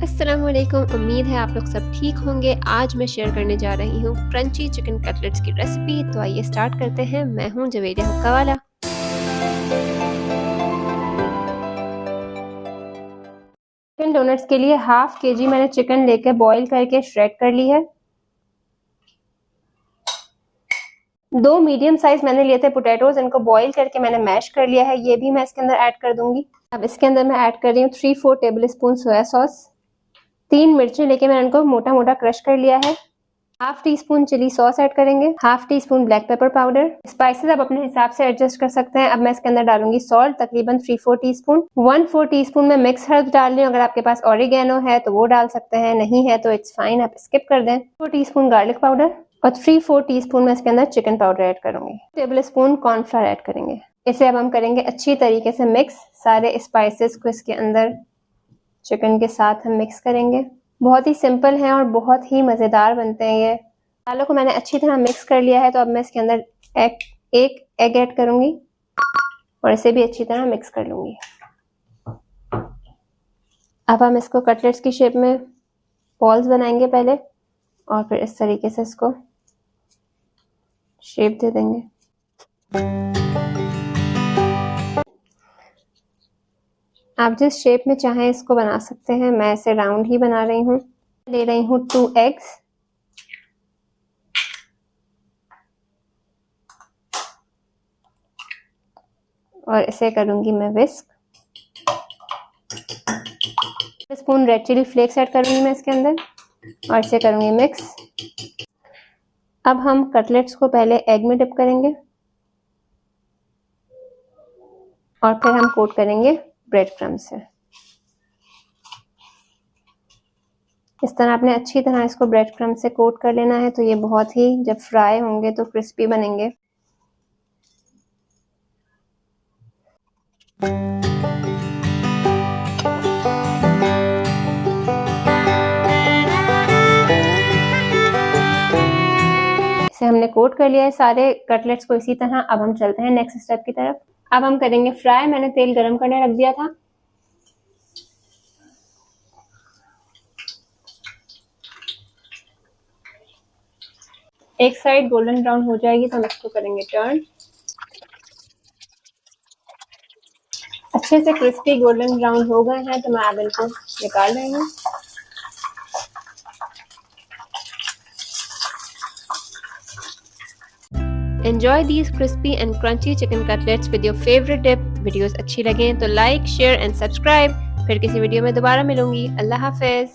अस्सलामुअलैकुम। उम्मीद है आप लोग सब ठीक होंगे। आज मैं शेयर करने जा रही हूँ क्रंची चिकन कटलेट्स की रेसिपी। तो आइए स्टार्ट करते हैं। मैं हूँ जवेरिया हुक्का वाला। चिकन डोनट्स के लिए हाफ केजी मैंने चिकन लेकर बॉईल करके श्रेड कर ली है। 2 मीडियम साइज मैंने लिए थे पोटैटोज, इनको बॉईल करके मैंने मैश कर लिया है। ये भी मैं इसके अंदर ऐड कर दूंगी। अब इसके अंदर मैं ऐड कर रही हूँ 3-4 टेबल स्पून सोया सॉस। 3 मिर्चें लेके मैंने इनको मोटा मोटा क्रश कर लिया है। Half teaspoon chilli sauce add करेंगे। Half teaspoon black pepper powder. Spices आप अपने हिसाब से एडजस्ट कर सकते हैं। अब मैं इसके अंदर डालूंगी सॉल्ट, तकरीबन 3-4 टीस्पून। 1/4 टीस्पून में मिक्स हर्ब डाल रही हूँ। अगर आपके पास ऑरिगेनो है तो वो डाल सकते हैं, नहीं है तो इट्स फाइन, आप स्किप कर दें। 4 टीस्पून गार्लिक पाउडर और 3-4 टीस्पून में इसके अंदर चिकन पाउडर ऐड करूंगी। टेबल स्पून कॉर्नफ्लोर ऐड करेंगे। इसे अब हम करेंगे अच्छी तरीके से मिक्स। सारे स्पाइसेस को इसके अंदर चिकन के साथ हम मिक्स करेंगे। बहुत ही सिंपल है और बहुत ही मज़ेदार बनते हैं ये। दालों को मैंने अच्छी तरह मिक्स कर लिया है। तो अब मैं इसके अंदर एक एग ऐड करूंगी और इसे भी अच्छी तरह मिक्स कर लूंगी। अब हम इसको कटलेट्स की शेप में बॉल्स बनाएंगे पहले, और फिर इस तरीके से इसको शेप दे देंगे। आप जिस शेप में चाहें इसको बना सकते हैं। मैं इसे राउंड ही बना रही हूँ। ले रही हूँ 2 एग्स। और इसे करूंगी मैं whisk. Spoon red chilli flakes add करूंगी मैं इसके अंदर और इसे करूंगी मिक्स। अब हम कटलेट्स को पहले एग में डिप करेंगे और फिर हम कोट करेंगे ब्रेड क्रम्ब से। इस तरह आपने अच्छी तरह इसको ब्रेड क्रम्ब से कोट कर लेना है। तो ये बहुत ही, जब फ्राई होंगे तो क्रिस्पी बनेंगे। इसे हमने कोट कर लिया है सारे कटलेट्स को इसी तरह। अब हम चलते हैं नेक्स्ट स्टेप की तरफ। अब हम करेंगे फ्राई। मैंने तेल गरम करने रख दिया था। एक साइड गोल्डन ब्राउन हो जाएगी तो हम इसको करेंगे टर्न। अच्छे से क्रिस्पी गोल्डन ब्राउन हो गए हैं तो मैं अब इनको निकाल रही हूँ। Enjoy these crispy and crunchy chicken cutlets with your favorite dip. Videos अच्छी लगें तो लाइक, शेयर एंड सब्सक्राइब। फिर किसी वीडियो में दोबारा मिलूंगी। अल्लाह हाफिज।